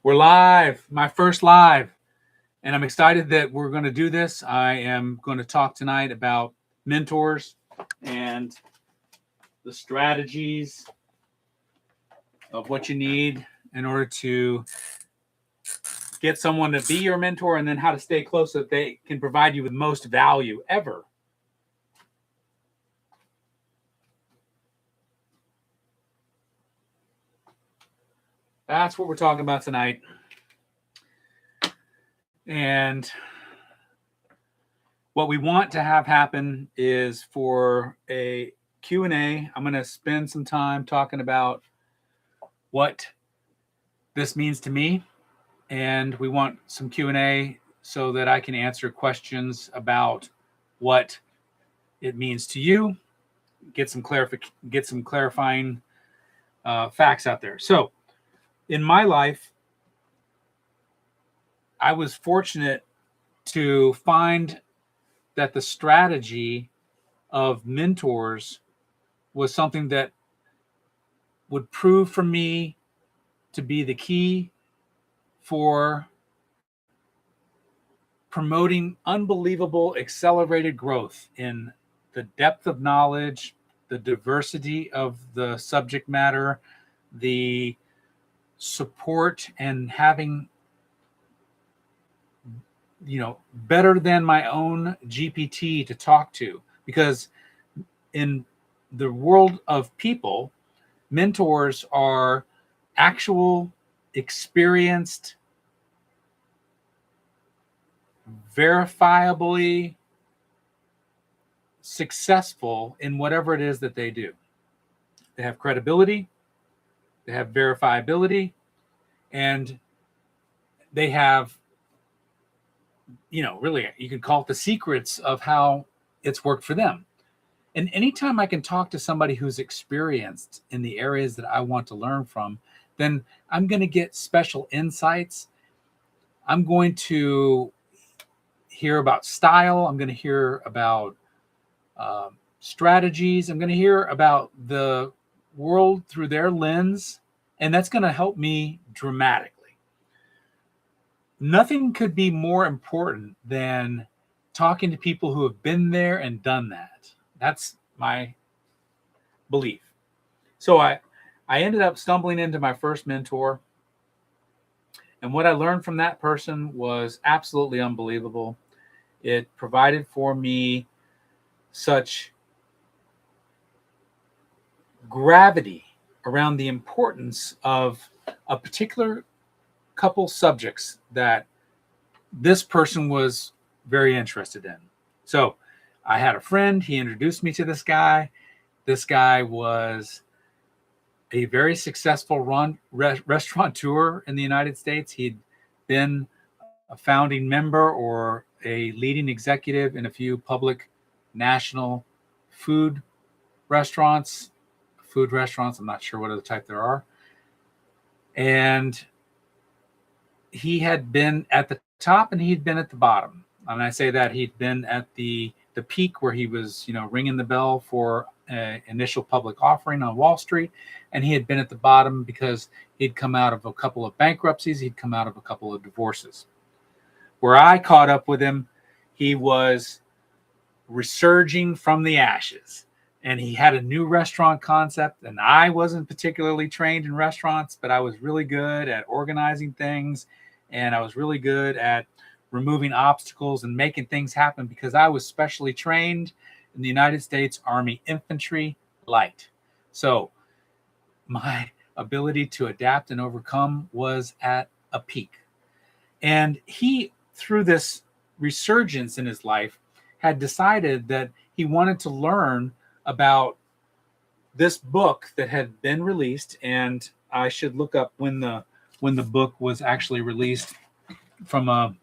We're live, my first live, and I'm excited that we're going to do this. I am going to talk tonight about mentors and the strategies of what you need in order to get someone to be your mentor, and then how to stay close so that they can provide you with most value ever. That's what we're talking about tonight. And what we want to have happen is for a Q&A. I'm going to spend some time talking about what this means to me, and we want some Q&A so that I can answer questions about what it means to you, get some clarifying facts out there. So in my life, I was fortunate to find that the strategy of mentors was something that would prove for me to be the key for promoting unbelievable accelerated growth in the depth of knowledge, the diversity of the subject matter, the support, and having, better than my own GPT to talk to. Because in the world of people, mentors are actual, experienced, verifiably successful in whatever it is that they do. They have credibility, they have verifiability, and they have, really, you could call it the secrets of how it's worked for them. And anytime I can talk to somebody who's experienced in the areas that I want to learn from, then I'm going to get special insights. I'm going to hear about style. I'm going to hear about strategies. I'm going to hear about the world through their lens, and that's going to help me dramatically. Nothing could be more important than talking to people who have been there and done that. That's my belief. So I ended up stumbling into my first mentor, and what I learned from that person was absolutely unbelievable. It provided for me such gravity around the importance of a particular couple subjects that this person was very interested in. So I had a friend, he introduced me to this guy. This guy was a very successful restaurateur in the United States. He'd been a founding member or a leading executive in a few public national food restaurants. I'm not sure what other type there are. And he had been at the top and he'd been at the bottom. And I say that he'd been at the peak where he was, ringing the bell for an initial public offering on Wall Street. And he had been at the bottom because he'd come out of a couple of bankruptcies. He'd come out of a couple of divorces. Where I caught up with him, he was resurging from the ashes. And he had a new restaurant concept. And I wasn't particularly trained in restaurants, but I was really good at organizing things. And I was really good at removing obstacles and making things happen because I was specially trained in the United States Army Infantry Light. So my ability to adapt and overcome was at a peak. And he, through this resurgence in his life, had decided that he wanted to learn about this book that had been released. And I should look up when the book was actually released from a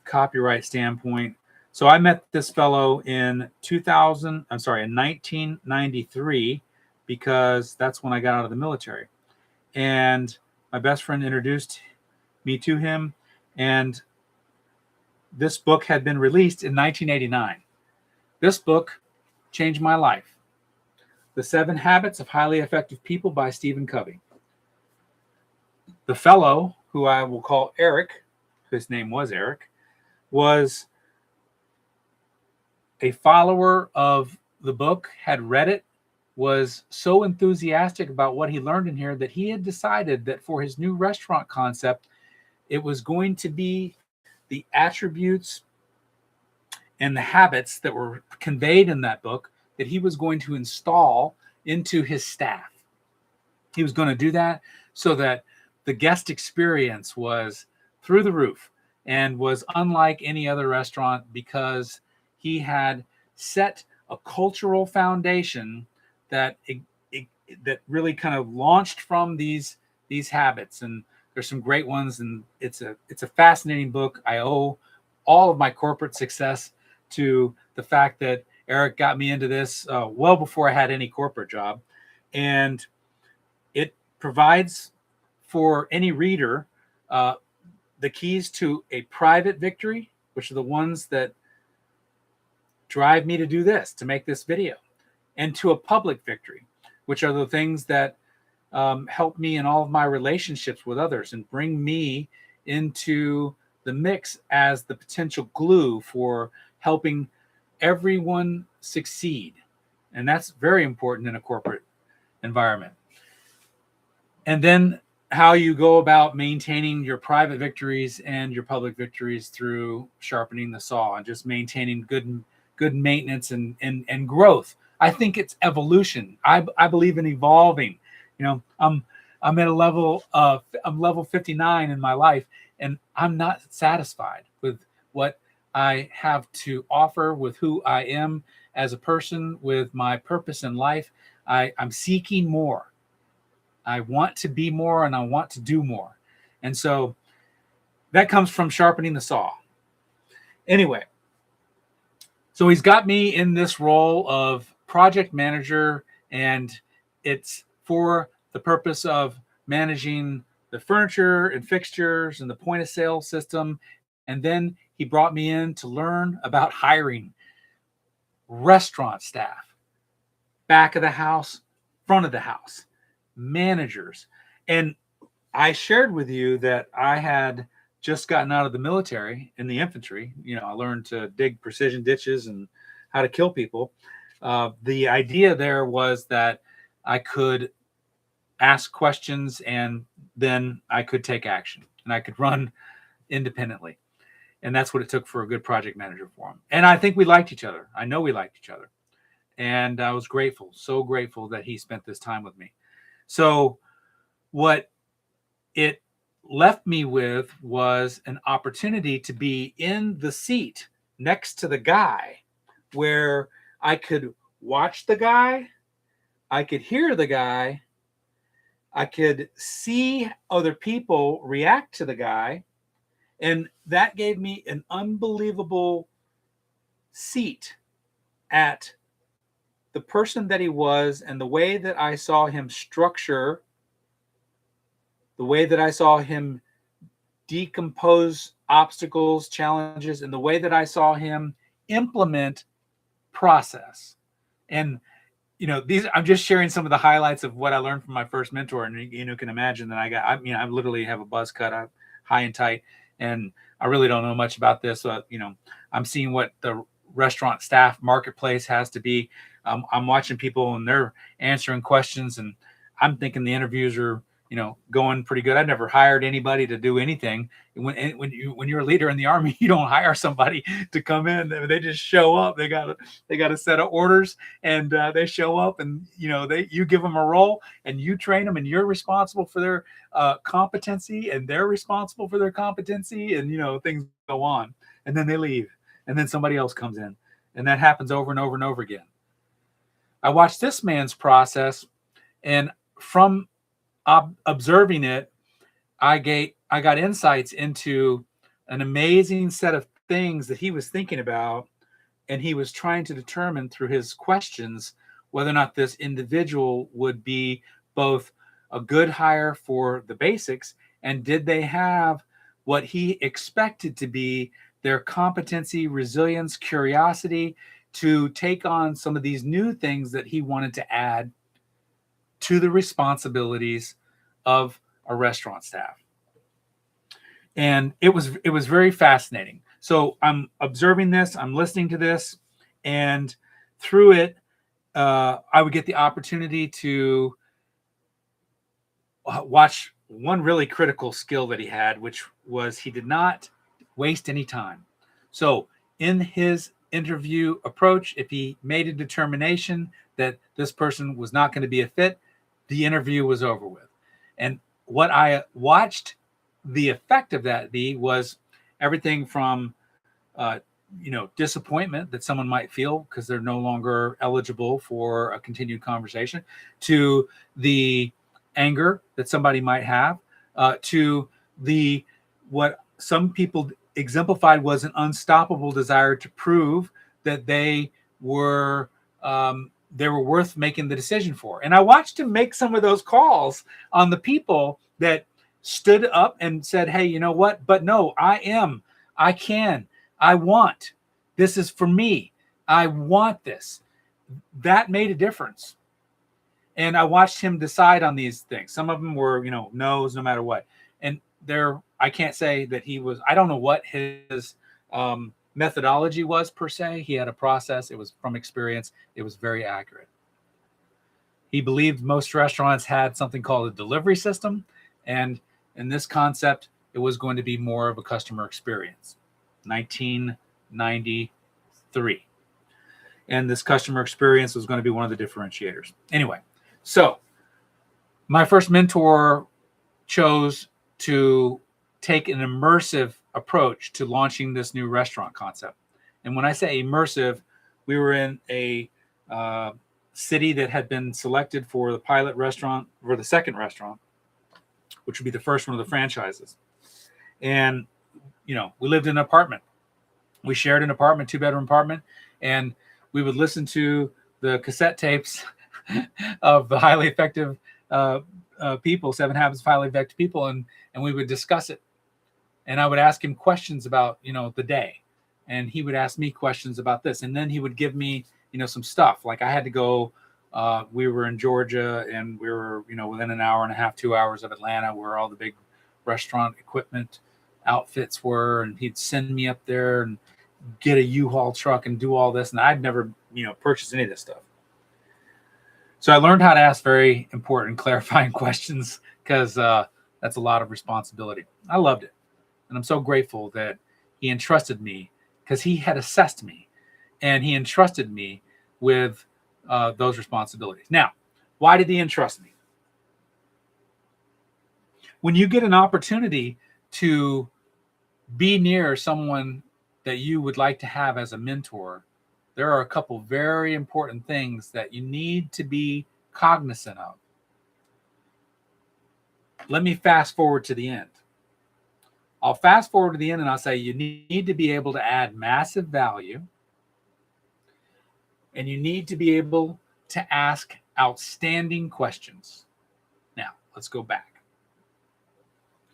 copyright standpoint. So I met this fellow in 1993, because that's when I got out of the military. And my best friend introduced me to him. And this book had been released in 1989. This book changed my life. The 7 Habits of Highly Effective People by Stephen Covey. The fellow who I will call Eric, his name was Eric, was a follower of the book, had read it, was so enthusiastic about what he learned in here that he had decided that for his new restaurant concept, it was going to be the attributes and the habits that were conveyed in that book that he was going to install into his staff. He was going to do that so that the guest experience was through the roof and was unlike any other restaurant, because he had set a cultural foundation that that really kind of launched from these habits. And there's some great ones, and it's a fascinating book. I owe all of my corporate success to the fact that Eric got me into this well before I had any corporate job, and it provides for any reader the keys to a private victory, which are the ones that drive me to do this, to make this video, and to a public victory, which are the things that help me in all of my relationships with others and bring me into the mix as the potential glue for helping everyone succeed. And that's very important in a corporate environment. And then how you go about maintaining your private victories and your public victories through sharpening the saw and just maintaining good maintenance and growth. I think it's evolution. I believe in evolving. I'm at a level of, I'm level 59 in my life, and I'm not satisfied with what I have to offer, with who I am as a person, with my purpose in life. I'm seeking more. I want to be more, and I want to do more. And so that comes from sharpening the saw. Anyway, so he's got me in this role of project manager, and it's for the purpose of managing the furniture and fixtures and the point of sale system. And then he brought me in to learn about hiring restaurant staff, back of the house, front of the house, managers. And I shared with you that I had just gotten out of the military in the infantry. I learned to dig precision ditches and how to kill people. The idea there was that I could ask questions and then I could take action and I could run independently. And that's what it took for a good project manager for him. And I think we liked each other. I know we liked each other. And I was grateful, so grateful that he spent this time with me. So what it left me with was an opportunity to be in the seat next to the guy, where I could watch the guy, I could hear the guy, I could see other people react to the guy. And that gave me an unbelievable seat at the person that he was, and the way that I saw him structure, the way that I saw him decompose obstacles, challenges, and the way that I saw him implement process. And I'm just sharing some of the highlights of what I learned from my first mentor. And you can imagine that I literally have a buzz cut, I'm high and tight, and I really don't know much about this. So, I'm seeing what the restaurant staff marketplace has to be. I'm watching people and they're answering questions, and I'm thinking the interviews are, going pretty good. I've never hired anybody to do anything. When you're a leader in the Army, you don't hire somebody to come in. They just show up. They got a set of orders, and they show up, and you give them a role, and you train them, and you're responsible for their competency, and they're responsible for their competency, and things go on, and then they leave, and then somebody else comes in, and that happens over and over and over again. I watched this man's process, and from observing it, I got insights into an amazing set of things that he was thinking about, and he was trying to determine through his questions whether or not this individual would be both a good hire for the basics, and did they have what he expected to be their competency, resilience, curiosity to take on some of these new things that he wanted to add to the responsibilities of a restaurant staff. And it was very fascinating. So I'm observing this, I'm listening to this, and through it, I would get the opportunity to watch one really critical skill that he had, which was he did not waste any time. So in his interview approach, if he made a determination that this person was not going to be a fit, the interview was over with. And what I watched the effect of that be was everything from disappointment that someone might feel because they're no longer eligible for a continued conversation, to the anger that somebody might have, to the what some people exemplified was an unstoppable desire to prove that they were worth making the decision for. And I watched him make some of those calls on the people that stood up and said, hey, you know what? But no, I can, I want, this is for me. I want this. That made a difference. And I watched him decide on these things. Some of them were, no's no matter what. And I can't say that I don't know what his methodology was per se. He had a process. It was from experience. It was very accurate. He believed most restaurants had something called a delivery system. And in this concept, it was going to be more of a customer experience. 1993. And this customer experience was going to be one of the differentiators. Anyway, so my first mentor chose to take an immersive approach to launching this new restaurant concept. And when I say immersive, we were in a city that had been selected for the pilot restaurant, or the second restaurant, which would be the first one of the franchises. And, we lived in an apartment. We shared an apartment, 2-bedroom apartment, and we would listen to the cassette tapes of the highly effective people, 7 Habits of Highly Effective People, and we would discuss it. And I would ask him questions about, the day, and he would ask me questions about this. And then he would give me, some stuff. Like I had to go, we were in Georgia, and we were, within an hour and a half, 2 hours of Atlanta, where all the big restaurant equipment outfits were. And he'd send me up there and get a U-Haul truck and do all this. And I'd never, purchased any of this stuff. So I learned how to ask very important, clarifying questions, because that's a lot of responsibility. I loved it. And I'm so grateful that he entrusted me, because he had assessed me and he entrusted me with those responsibilities. Now, why did he entrust me? When you get an opportunity to be near someone that you would like to have as a mentor, there are a couple very important things that you need to be cognizant of. Let me fast forward to the end. I'll fast forward to the end and I'll say you need to be able to add massive value, and you need to be able to ask outstanding questions. Now, let's go back.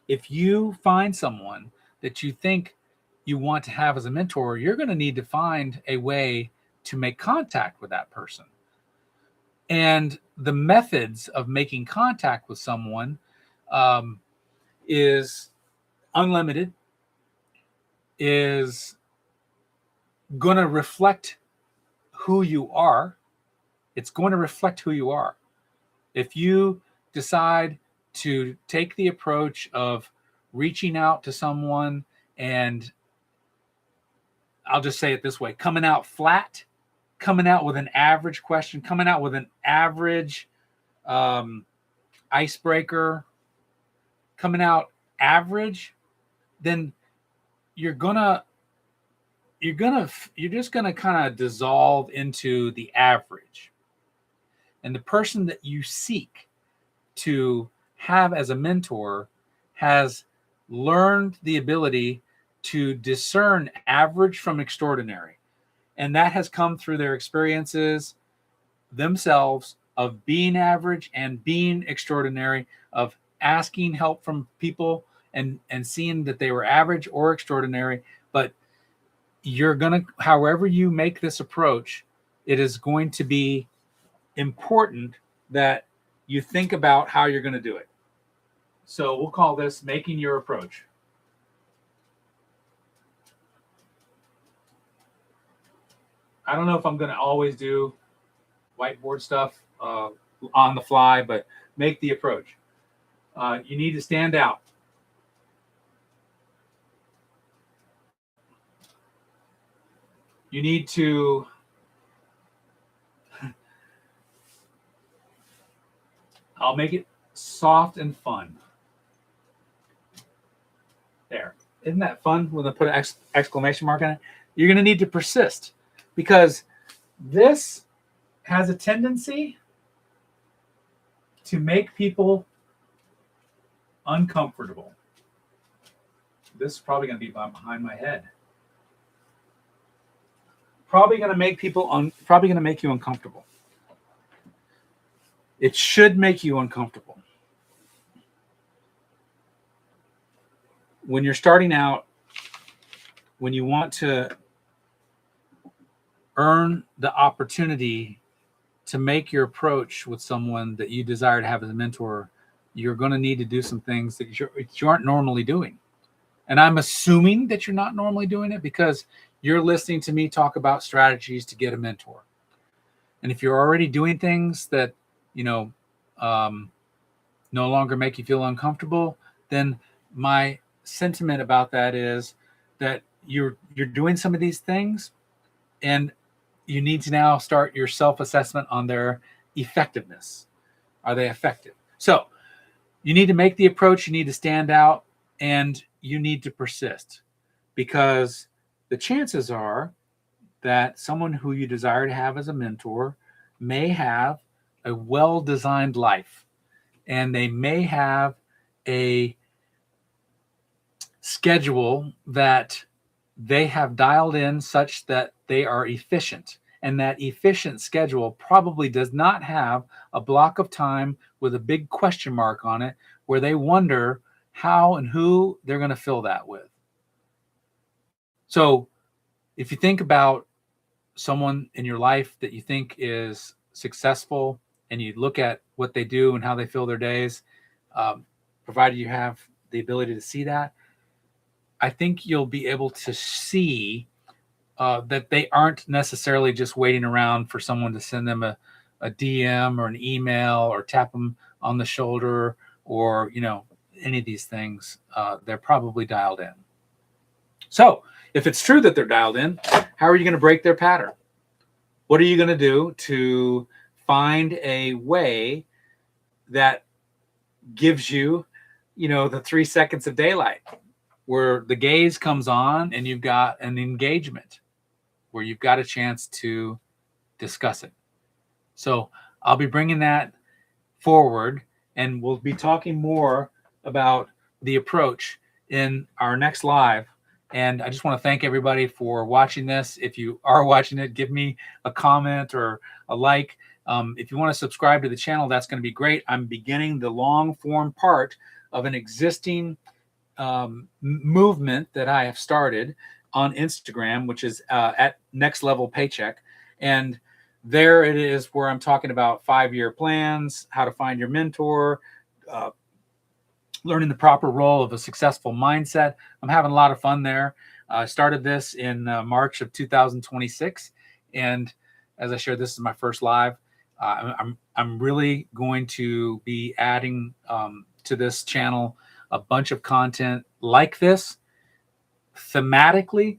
If you find someone that you think you want to have as a mentor, you're going to need to find a way to make contact with that person. And the methods of making contact with someone is unlimited, is going to reflect who you are. It's going to reflect who you are. If you decide to take the approach of reaching out to someone and, I'll just say it this way, coming out flat, coming out with an average question, coming out with an average icebreaker, coming out average, then you're just gonna kind of dissolve into the average. And the person that you seek to have as a mentor has learned the ability to discern average from extraordinary. And that has come through their experiences themselves of being average and being extraordinary, of asking help from people and seeing that they were average or extraordinary. But you're going to, however you make this approach, it is going to be important that you think about how you're going to do it. So we'll call this making your approach. I don't know if I'm going to always do whiteboard stuff on the fly, but make the approach. You need to stand out. You need to I'll make it soft and fun. There. Isn't that fun when I put an exclamation mark on it? You're going to need to persist, because this has a tendency to make people uncomfortable. This is probably going to be behind my head. Probably going to make you uncomfortable. It should make you uncomfortable. When you're starting out, when you want to earn the opportunity to make your approach with someone that you desire to have as a mentor, you're going to need to do some things that you aren't normally doing. And I'm assuming that you're not normally doing it because you're listening to me talk about strategies to get a mentor. And if you're already doing things that, no longer make you feel uncomfortable, then my sentiment about that is that you're doing some of these things, and you need to now start your self-assessment on their effectiveness. Are they effective? So you need to make the approach, you need to stand out, and you need to persist, because the chances are that someone who you desire to have as a mentor may have a well-designed life, and they may have a schedule that they have dialed in such that they are efficient. And that efficient schedule probably does not have a block of time with a big question mark on it where they wonder how and who they're going to fill that with. So if you think about someone in your life that you think is successful, and you look at what they do and how they fill their days, provided you have the ability to see that, I think you'll be able to see that they aren't necessarily just waiting around for someone to send them a DM or an email or tap them on the shoulder or, any of these things. They're probably dialed in. So if it's true that they're dialed in, how are you going to break their pattern? What are you going to do to find a way that gives you, the 3 seconds of daylight where the gaze comes on and you've got an engagement where you've got a chance to discuss it? So I'll be bringing that forward, and we'll be talking more about the approach in our next live. And I just want to thank everybody for watching this. If you are watching it, give me a comment or a like. If you want to subscribe to the channel, that's going to be great. I'm beginning the long form part of an existing movement that I have started on Instagram, which is at Next Level Paycheck. And there it is where I'm talking about 5-year plans, how to find your mentor, learning the proper role of a successful mindset. I'm having a lot of fun there. I started this in March of 2026. And as I shared, this is my first live. I'm really going to be adding to this channel a bunch of content like this thematically,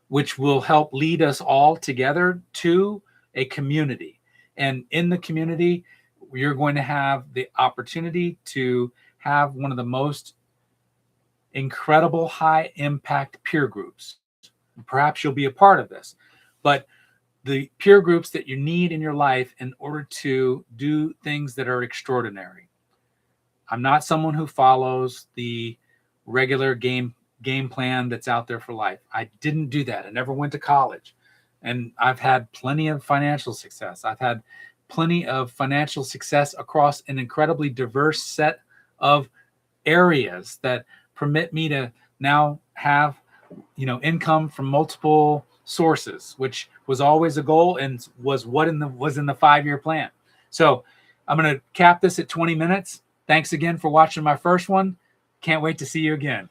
which will help lead us all together to a community. And in the community, you're going to have the opportunity to have one of the most incredible high impact peer groups. Perhaps you'll be a part of this, but the peer groups that you need in your life in order to do things that are extraordinary. I'm not someone who follows the regular game plan that's out there for life. I didn't do that. I never went to college, and I've had plenty of financial success. I've had plenty of financial success across an incredibly diverse set of areas that permit me to now have, income from multiple sources, which was always a goal and was in the 5-year plan. So I'm going to cap this at 20 minutes. Thanks again for watching my first one. Can't wait to see you again.